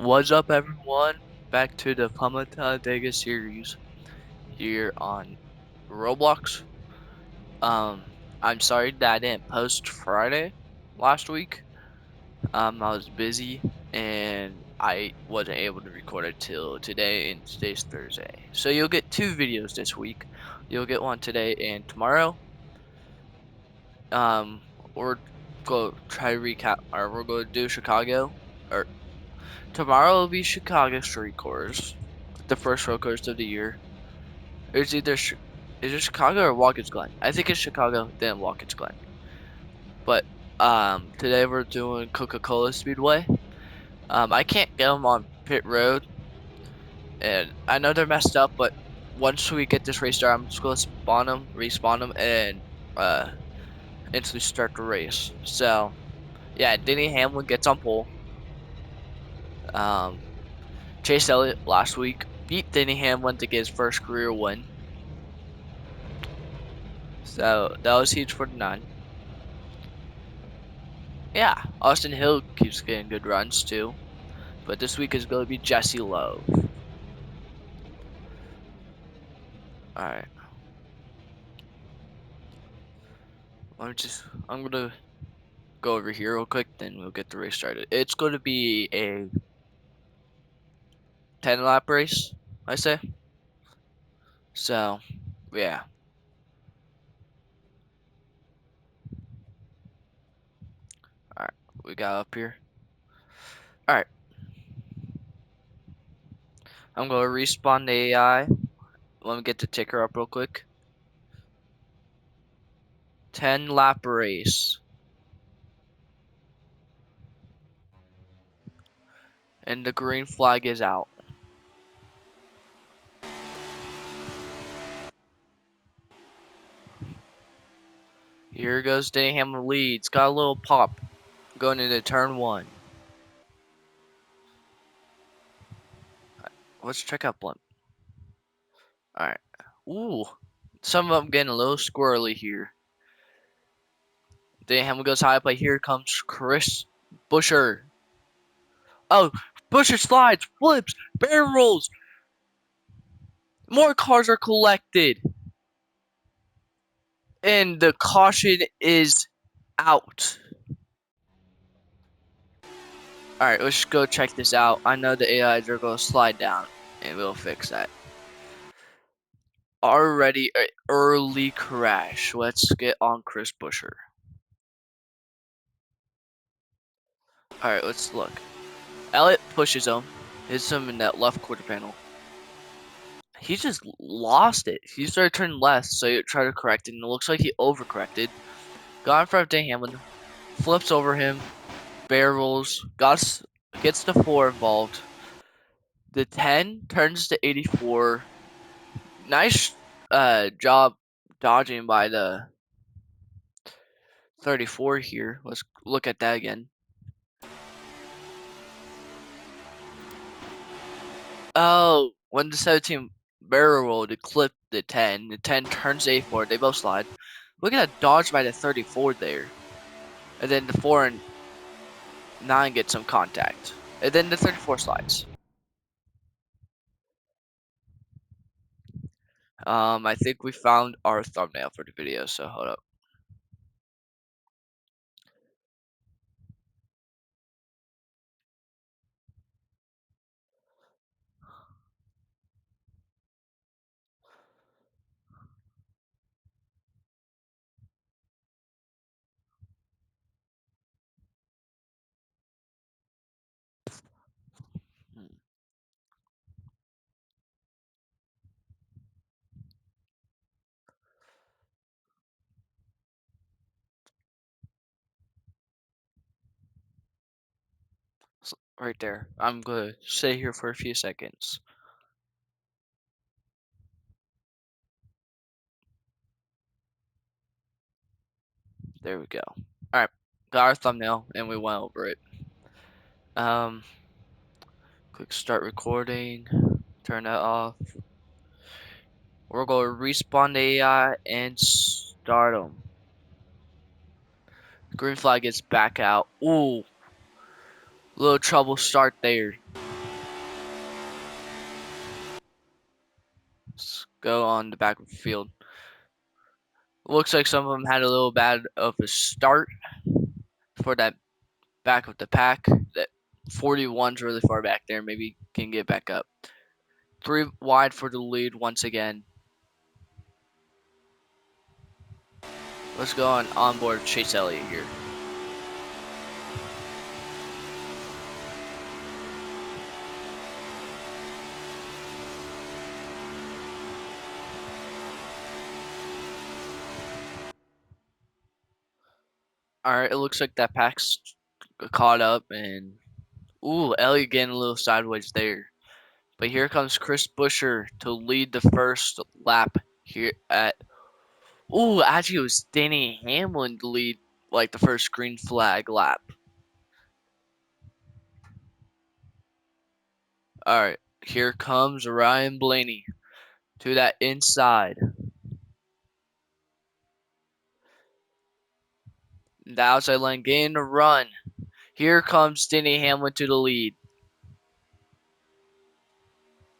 What's up, everyone? Back to the Pumma series here on Roblox. I'm sorry that I didn't post Friday last week. I was busy and I wasn't able to record it till today, and today's Thursday. So you'll get two videos this week. You'll get one today and tomorrow. Um, we're go try to recap, or we're going to do Chicago. Or tomorrow will be Chicago street course, the first road course of the year. It's either is it Chicago or Watkins Glen? I think it's Chicago, then Watkins Glen. But today we're doing Coca-Cola Speedway. I can't get them on pit road, and I know they're messed up, but once we get this race started, I'm just gonna spawn them, respawn them, and uh instantly start the race. So yeah, Denny Hamlin gets on pole. Um, Chase Elliott last week beat Denny Hamlin to get his first career win. So that was huge for the nine. Yeah, Austin Hill keeps getting good runs too. But this week is going to be Jesse Lowe. Alright. I'm going to go over here real quick, then we'll get the race started. It's going to be a 10 lap race, I say. So, yeah. Alright, we got up here. Alright, I'm going to respawn the AI. Let me get the ticker up real quick. 10 lap race. And the green flag is out. Here goes Denny Hamlin leads. Got a little pop going into turn one. Let's check out Blunt. Alright. Ooh. Some of them getting a little squirrely here. Denny Hamlin goes high, but here comes Chris Buescher. Oh, Buescher slides, flips, barrel rolls. More cars are collected. And the caution is out. Alright, let's go check this out. I know the AIs are going to slide down, and we'll fix that. Already an early crash. Let's get on Chris Buescher. Alright, let's look. Elliott pushes him, hits him in that left quarter panel. He just lost it. He started turning left, so he tried to correct it, and it looks like he overcorrected. Got in front of Dan Hamlin, flips over him, barrels, gets the 4 involved. The 10 turns to 84. Nice job dodging by the 34 here. Let's look at that again. Oh, when the 17 barrel rolled to clip the 10 turns to 84. They both slide. Look at that dodge by the 34 there. And then the 4 and 9 get some contact. And then the 34 slides. I think we found our thumbnail for the video, so hold up. Right there. I'm gonna stay here for a few seconds. There we go. Alright, got our thumbnail and we went over it. Click start recording, turn that off. We're going to respawn the AI and start them. Green flag gets back out. Ooh, little trouble start there. go on the back of the field. Looks like some of them had a little bad of a start for that back of the pack. That 41's really far back there. Maybe can get back up. 3 wide for the lead once again. Let's go on board Chase Elliott here. Alright, it looks like that pack's caught up, and ooh, Elliott getting a little sideways there. But here comes Chris Buescher to lead the first lap here at. Ooh, actually, it was Denny Hamlin to lead like the first green flag lap. Alright, here comes Ryan Blaney to that inside. The outside lane getting a run. Here comes Denny Hamlin to the lead.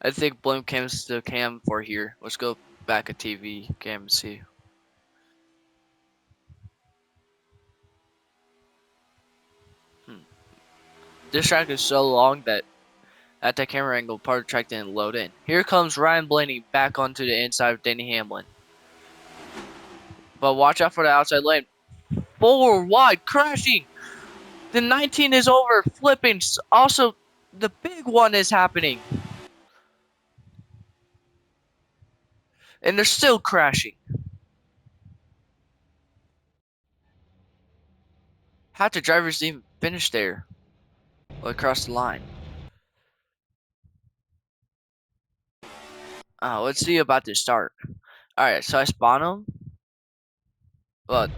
I think Bloom comes to cam for here. Let's go back at TV cam and see. This track is so long that at that camera angle, part of the track didn't load in. Here comes Ryan Blaney back onto the inside of Denny Hamlin. But watch out for the outside lane. 4 wide, crashing. The 19 is over, flipping. Also, the big one is happening. And they're still crashing. How the drivers even finish there? Or across the line. Let's see about this start. Alright, so I spawn them. Well,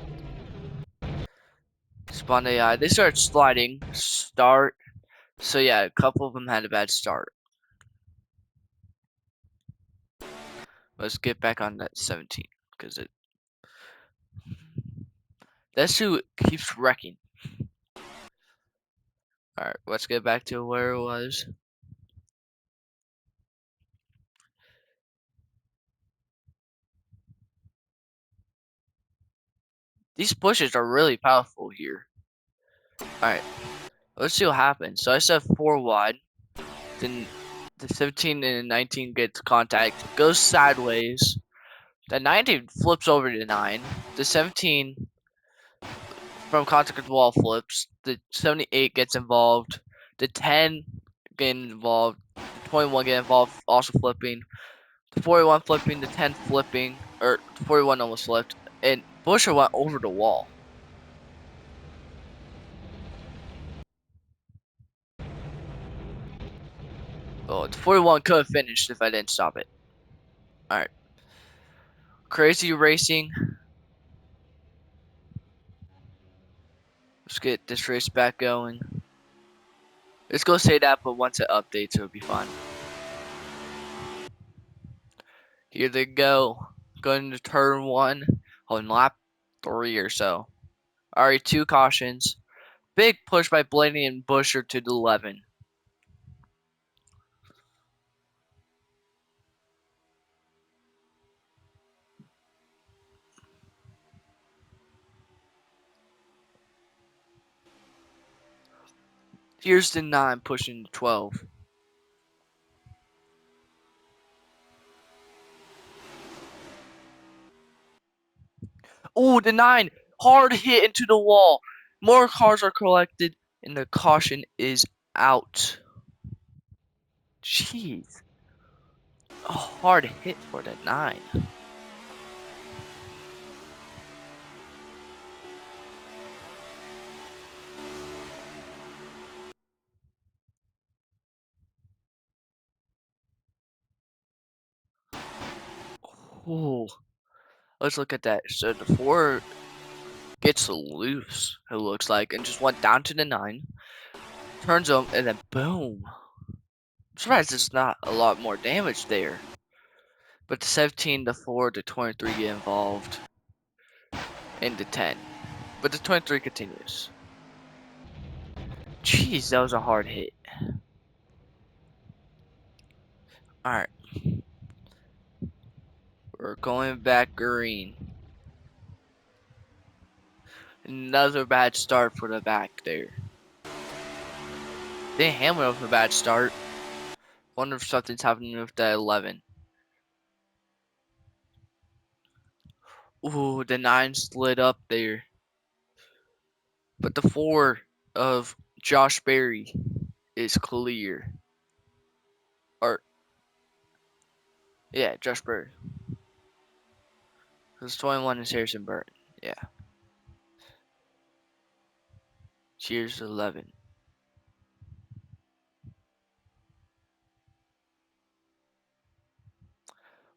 spawn AI. They start sliding. Start. So yeah, a couple of them had a bad start. Let's get back on that 17. Because that's who keeps wrecking. Alright, let's get back to where it was. These pushes are really powerful here. Alright, let's see what happens. So I said 4 wide. Then the 17 and the 19 gets contact. Goes sideways. The 19 flips over to 9. The 17 from contact with the wall flips. The 78 gets involved. The 10 getting involved. The 21 get involved, also flipping. The 41 flipping. The 10 flipping. Or the 41 almost flipped. And Buescher went over the wall. Oh, the 41 could have finished if I didn't stop it. Alright. Crazy racing. Let's get this race back going. Let's go say that, but once it updates, it'll be fine. Here they go. Going to turn 1 on lap 3 or so. Alright, 2 cautions. Big push by Blaney and Buescher to the 11. Here's the 9 pushing the 12. Ooh, the 9 hard hit into the wall. More cars are collected and the caution is out. Jeez. A hard hit for the 9. Ooh. Let's look at that. So the 4 gets loose, it looks like, and just went down to the 9. Turns him, and then boom. I'm surprised there's not a lot more damage there. But the 17, the 4, the 23 get involved. And the 10. But the 23 continues. Jeez, that was a hard hit. Alright. We're going back green. Another bad start for the back there. They Hamlin with a bad start. Wonder if something's happening with the 11. Ooh, the 9 slid up there. But the 4 of Josh Berry is clear. Or, yeah, Josh Berry. Because 21 is Harrison Burton. Yeah. Cheers 11.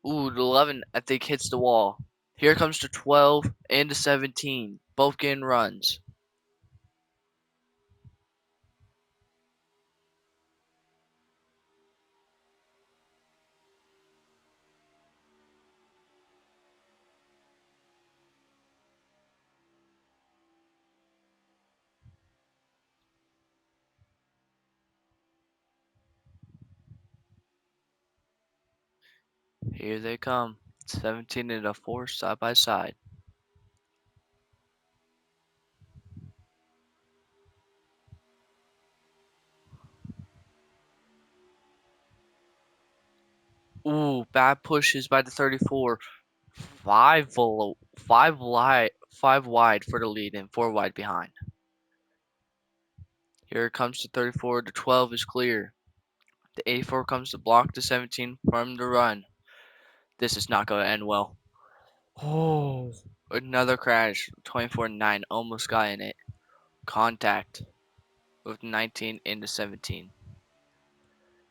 Ooh, the 11 I think hits the wall. Here comes the 12 and the 17. Both getting runs. Here they come. 17 and a 4 side by side. Ooh, bad pushes by the 34. Five wide for the lead and 4 wide behind. Here comes the 34. The 12 is clear. The 84 comes to block the 17 from the run. This is not going to end well. Oh, another crash. 24-9 almost got in it. Contact with 19 into 17.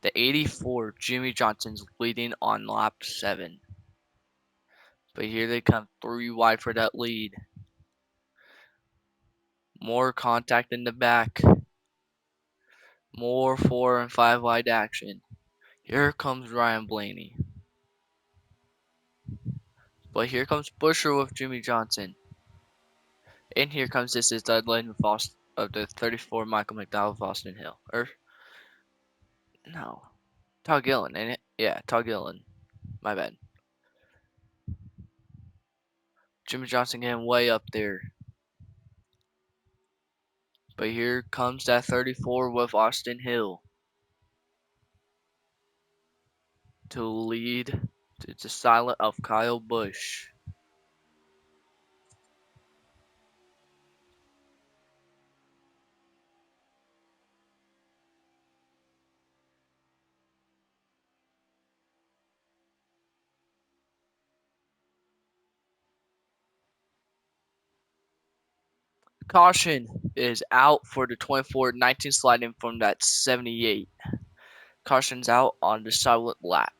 The 84, Jimmy Johnson's leading on lap 7. But here they come, 3 wide for that lead. More contact in the back. More 4 and 5 wide action. Here comes Ryan Blaney. But here comes Busher with Jimmy Johnson. And here comes this is the Landon Foster of the 34 Michael McDowell of Austin Hill. No. Todd Gillen, ain't it? Yeah, Todd Gillen. My bad. Jimmy Johnson getting way up there. But here comes that 34 with Austin Hill to lead to the silent of Kyle Busch. Caution is out for the 24, 19 sliding from that 78. Caution's out on the silent lap.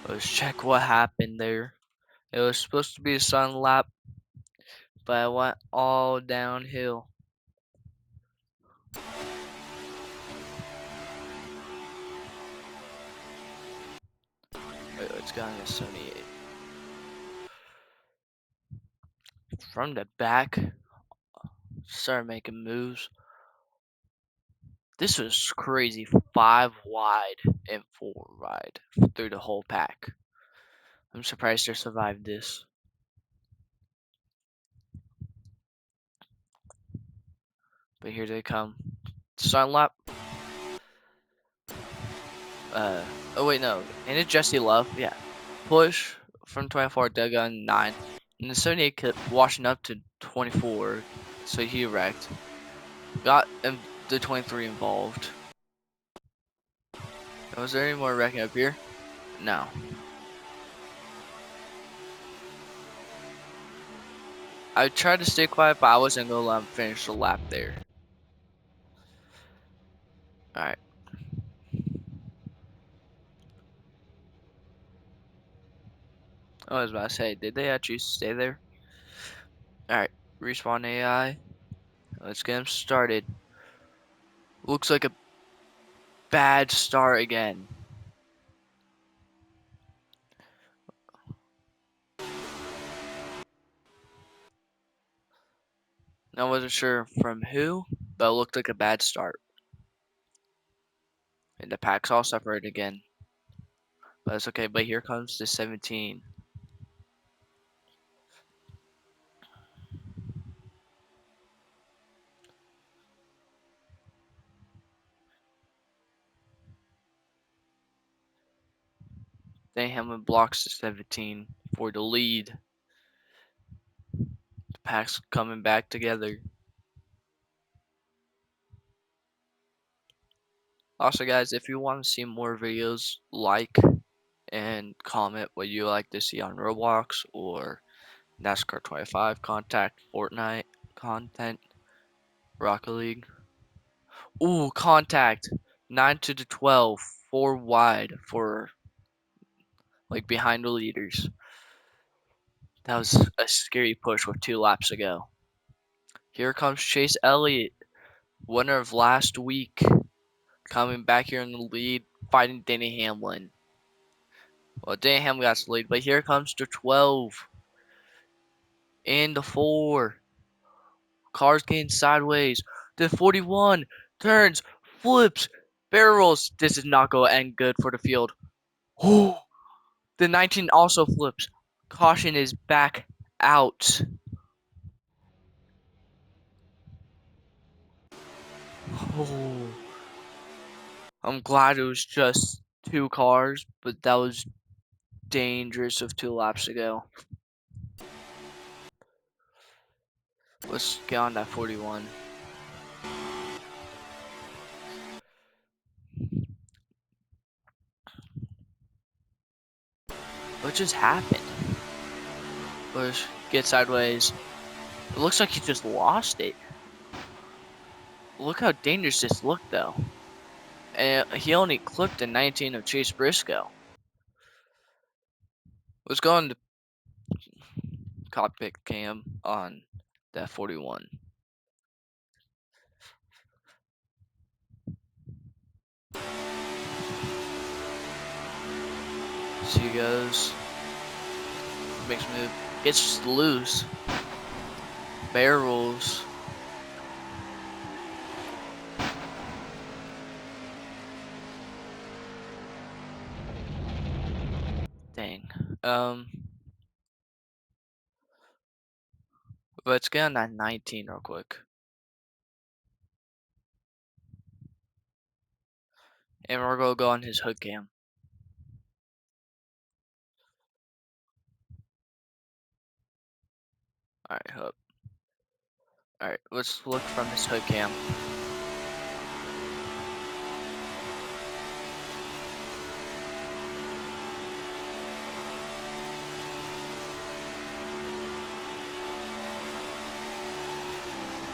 Let's check what happened there. It was supposed to be a silent lap, but it went all downhill. Wait, it's going to 78. From the back, started making moves. This was crazy. 5 wide and 4 wide through the whole pack. I'm surprised they survived this. But here they come. Sun lap. Oh wait, no. And it's Jesse Love. Yeah. Push from 24 dug on 9. And the 78 kept washing up to 24. So he wrecked. Got the 23 involved. Was there any more wrecking up here? No. I tried to stay quiet, but I wasn't going to let him finish the lap there. Alright. I was about to say, did they actually stay there? Alright. Respawn AI. Let's get him started. Looks like a bad start again. I wasn't sure from who, But it looked like a bad start. And the packs all separate again. But it's okay. But here comes the 17. Then Hamlin blocks the 17 for the lead. The packs coming back together. Also, guys, if you want to see more videos, like and comment what you like to see on Roblox or NASCAR 25 contact, Fortnite content, Rocket League. Ooh, contact 9 to the 12, 4 wide for like behind the leaders. That was a scary push with 2 laps to go. Here comes Chase Elliott, winner of last week, coming back here in the lead, fighting Denny Hamlin. Well, Denny Hamlin got the lead, but here comes the 12 and the 4. Cars getting sideways. The 41 turns, flips, barrels. This is not going to end good for the field. Oh, the 19 also flips. Caution is back out. Oh, I'm glad it was just 2 cars, but that was dangerous with 2 laps to go. Let's get on that 41. What just happened? Bush get sideways. It looks like he just lost it. Look how dangerous this looked, though. And he only clipped the 19 of Chase Briscoe. Let's go on the cockpit cam on that 41. So he goes, makes a move, gets loose, barrels. Dang. Let's get on that 19 real quick. And we're gonna go on his hood cam. Alright, hook. Alright, let's look from his hood cam.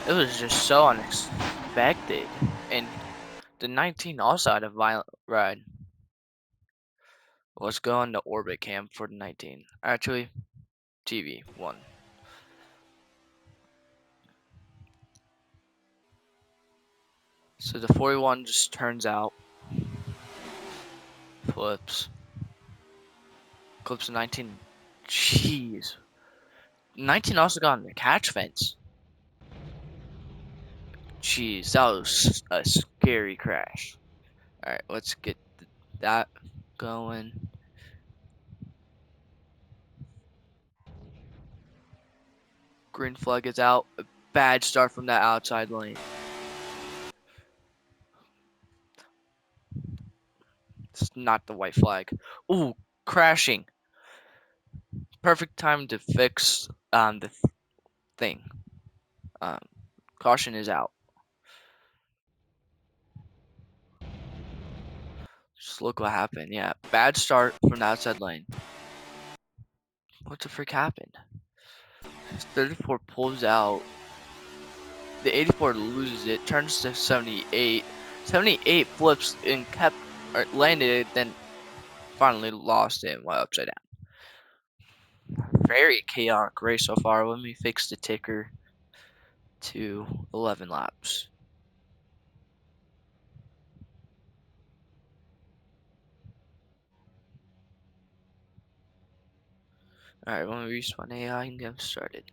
It was just so unexpected. And the 19 also had a violent ride. Let's go on the orbit cam for the 19. Actually, TV 1. So the 41 just turns out, flips, clips the 19. Jeez. 19 also got on the catch fence. Jeez, that was a scary crash. Alright, let's get that going. Green flag is out. A bad start from that outside lane. It's not the white flag. Ooh, crashing. Perfect time to fix the thing. Um, caution is out. Just look what happened. Yeah, bad start from the outside lane. What the frick happened? 34 pulls out. The 84 loses it, turns to 78. 78 flips and kept or landed it, then finally lost it and went upside down. Very chaotic race so far. Let me fix the ticker to 11 laps. Alright, when we respawn AI and get started.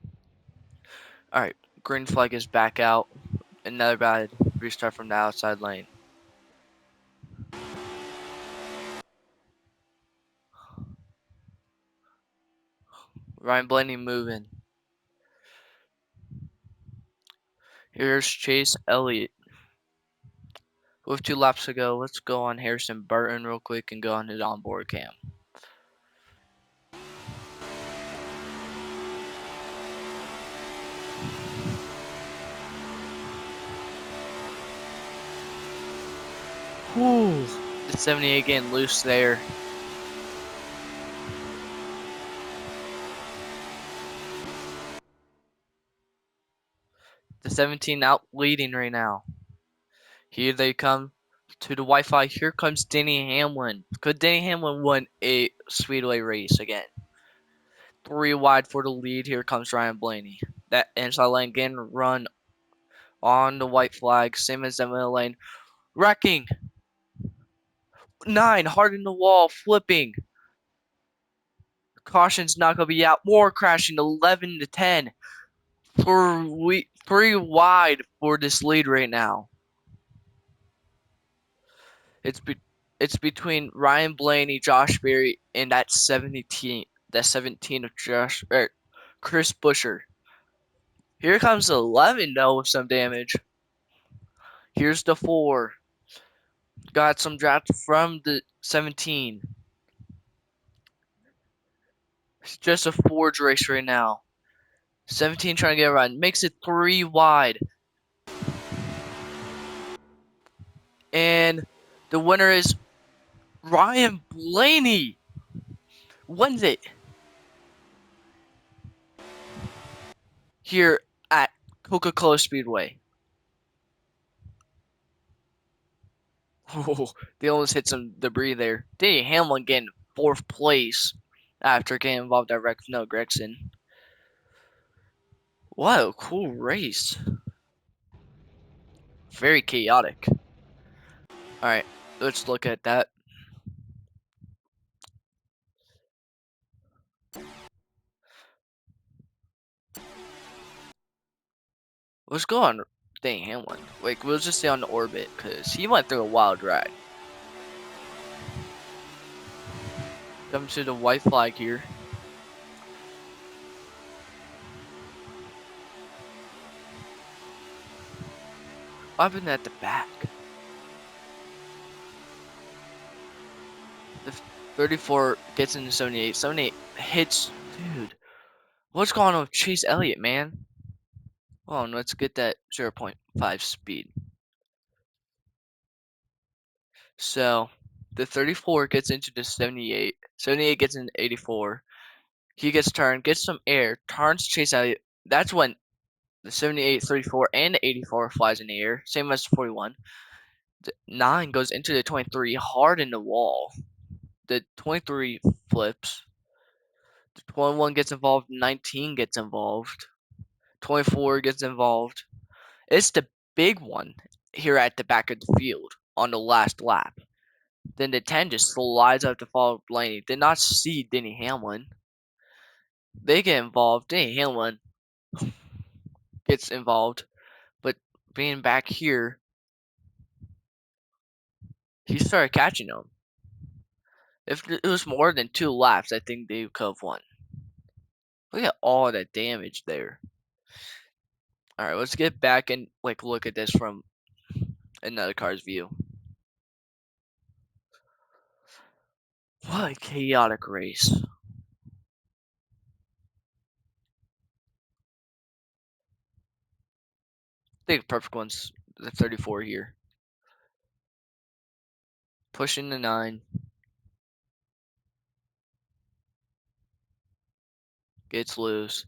Alright, green flag is back out. Another bad restart from the outside lane. Ryan Blaney moving. Here's Chase Elliott. With 2 laps to go, let's go on Harrison Burton real quick and go on his onboard cam. Whew. The 78 getting loose there. The 17 out leading right now. Here they come to the Wi-Fi. Here comes Denny Hamlin. Could Denny Hamlin win a speedway race again? 3 wide for the lead. Here comes Ryan Blaney. That inside lane getting run on the white flag. Same as the middle lane. Wrecking. 9 hard in the wall. Flipping. Caution's not going to be out. More crashing. 11 to 10. 3 wide for this lead right now. It's between Ryan Blaney, Josh Berry, and that 17 of Chris Buescher. Here comes 11 though with some damage. Here's the 4. Got some draft from the 17. It's just a forge race right now. 17 trying to get around. Makes it 3 wide. And the winner is Ryan Blaney. Wins it. Here at Coca-Cola Speedway. Oh, they almost hit some debris there. Denny Hamlin getting 4th place after getting involved at No Gregson. What a cool race. Very chaotic. Alright, let's look at that. Let's go on Denny Hamlin. Like, we'll just stay on the orbit because he went through a wild ride. Come to the white flag here. What happened at the back? The 34 gets into 78. 78 hits. Dude, what's going on with Chase Elliott, man? Hold on, let's get that 0.5 speed. So, the 34 gets into the 78. 78 gets into 84. He gets turned, gets some air, turns Chase Elliott. That's when the 78, 34, and the 84 flies in the air. Same as the 41. The 9 goes into the 23, hard in the wall. The 23 flips. The 21 gets involved. 19 gets involved. 24 gets involved. It's the big one here at the back of the field on the last lap. Then the 10 just slides up to follow Blaney. Did not see Denny Hamlin. They get involved. Denny Hamlin gets involved. But being back here, he started catching them. If it was more than 2 laps, I think they could have won. Look at all that damage there. Alright, let's get back and look at this from another car's view. What a chaotic race. I think the perfect one's the 34 here. Pushing the 9. Gets loose.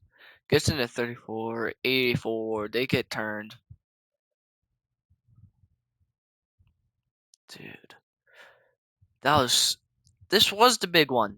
Gets into 34, 84. They get turned. Dude. This was the big one.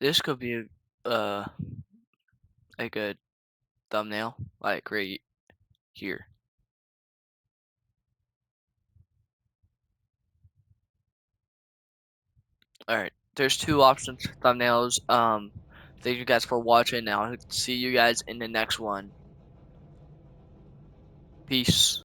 this could be a good thumbnail, like right here. All right, there's two options for thumbnails. Thank you guys for watching. I'll see you guys in the next one. Peace.